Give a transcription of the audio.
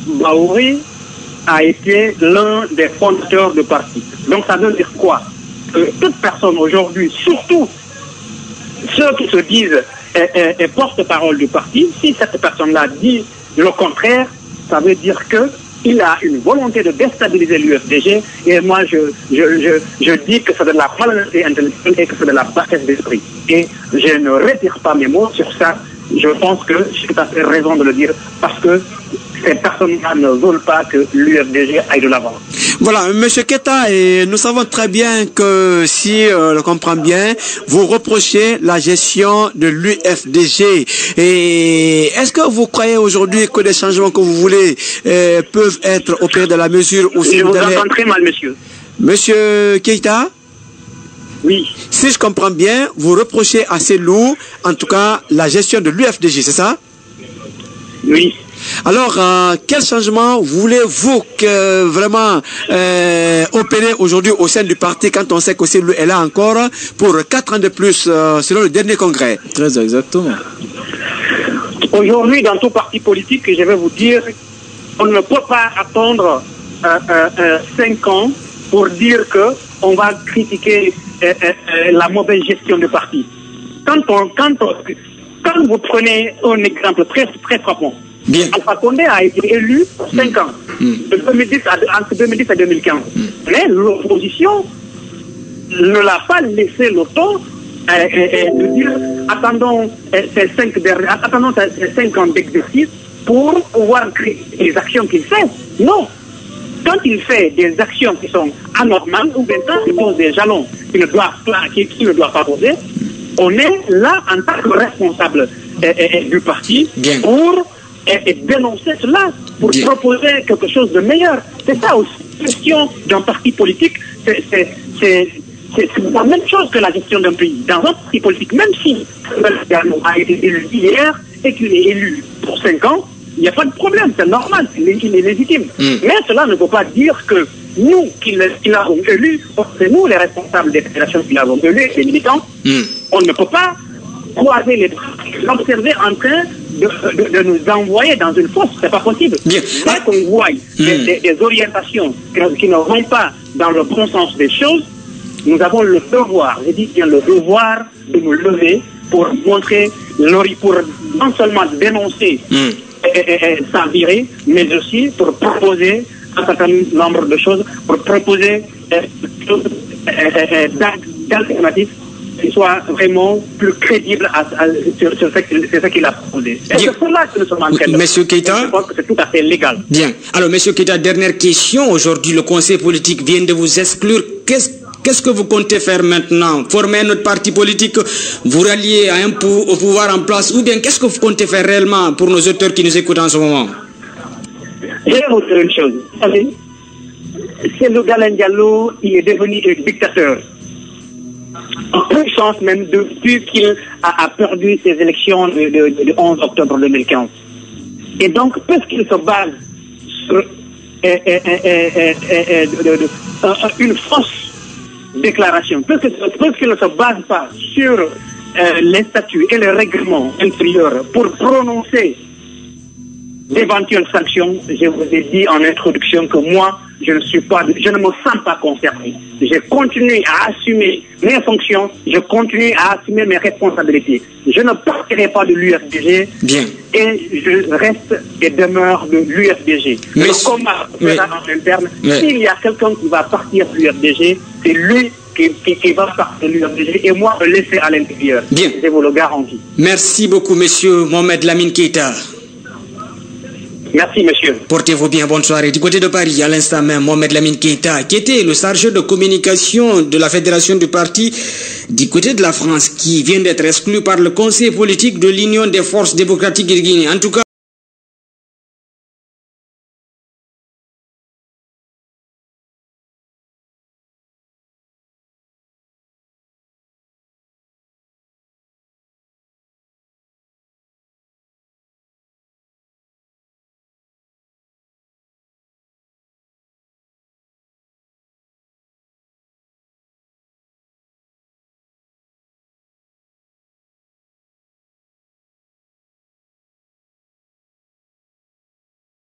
Bahouri a été l'un des fondateurs du parti. Donc ça veut dire quoi? Que toute personne aujourd'hui, surtout ceux qui se disent porte-parole du parti, si cette personne-là dit le contraire, ça veut dire qu'il a une volonté de déstabiliser l'UFDG, et moi je dis que c'est de la malhonnêteté intellectuelle et que c'est de la bassesse d'esprit. Et je ne retire pas mes mots sur ça. Je pense que j'ai tout à fait raison de le dire, parce que ces personnes-là ne veulent pas que l'UFDG aille de l'avant. Voilà, M. Keita, et nous savons très bien que, si on le comprend bien, vous reprochez la gestion de l'UFDG. Et est-ce que vous croyez aujourd'hui que les changements que vous voulez peuvent être opérés dans la mesure où... Je vous entends très mal, monsieur. Monsieur Keita? Oui. Si je comprends bien, vous reprochez à Cellou, en tout cas, la gestion de l'UFDG, c'est ça? Oui. Alors, quel changement voulez-vous que vraiment opérer aujourd'hui au sein du parti, quand on sait que Cellou est là encore pour 4 ans de plus, selon le dernier congrès? Très exactement. Aujourd'hui, dans tout parti politique, je vais vous dire, on ne peut pas attendre 5 ans pour dire qu'on va critiquer la mauvaise gestion du parti. Quand vous prenez un exemple très frappant, Bien. Alpha Condé a été élu pour 5 ans, entre 2010 et 2015. Mais l'opposition ne l'a pas laissé le temps de dire attendons ces 5 ans d'exercice pour pouvoir créer les actions qu'il fait. Non. Quand il fait des actions qui sont anormales, ou bien quand il pose des jalons qu'il ne doit pas poser, on est là en tant que responsable du parti pour dénoncer cela, pour proposer quelque chose de meilleur. C'est ça aussi. La gestion d'un parti politique, c'est la même chose que la gestion d'un pays. Dans un parti politique, même si a été élu hier et qu'il est élu pour 5 ans, il n'y a pas de problème, c'est normal, il est légitime. Mais cela ne veut pas dire que nous qui l'avons élu, c'est nous les responsables des fédérations qui l'avons élu, les militants, on ne peut pas croiser les bras, l'observer en train de nous envoyer dans une fosse, c'est pas possible. Dès qu'on voit des orientations qui ne vont pas dans le bon sens des choses, nous avons le devoir, je dis bien le devoir de nous lever pour montrer, pour non seulement dénoncer sans virer, mais aussi pour proposer un certain nombre de choses, pour proposer d'alternatives qui soient vraiment plus crédibles sur ce qu'il a proposé. Et c'est pour cela que nous sommes en train de... Monsieur Keita, je pense que c'est tout à fait légal. Bien. Alors, Monsieur Keita, dernière question. Aujourd'hui, le Conseil politique vient de vous exclure. Qu'est-ce que vous comptez faire maintenant? Former notre parti politique, vous rallier au pouvoir en place, ou bien qu'est-ce que vous comptez faire réellement pour nos auteurs qui nous écoutent en ce moment? Je vais vous dire une chose. Vous savez, Cellou Dalein Diallo, il est devenu un dictateur. En puissance même depuis qu'il a perdu ses élections de 11 octobre 2015. Et donc, puisqu'il se base sur une fausse déclaration, puisqu'il ne se base pas sur les statuts et les règlements intérieurs pour prononcer d'éventuelles sanctions, je vous ai dit en introduction que moi, je ne me sens pas concerné. Je continue à assumer mes fonctions, je continue à assumer mes responsabilités. Je ne partirai pas de l'UFDG et je reste et demeure de l'UFDG. Le combat sera en interne. S'il y a quelqu'un qui va partir de l'UFDG, c'est lui qui va partir de l'UFDG et moi, le laisser à l'intérieur. Je vous le garantis. Merci beaucoup, monsieur Mohamed Lamine Keita. Merci, monsieur. Portez-vous bien, bonne soirée. Du côté de Paris, à l'instant même, Mohamed Lamine Keita, qui était le chargé de communication de la fédération du parti du côté de la France, qui vient d'être exclu par le conseil politique de l'Union des forces démocratiques de Guinée. En tout cas,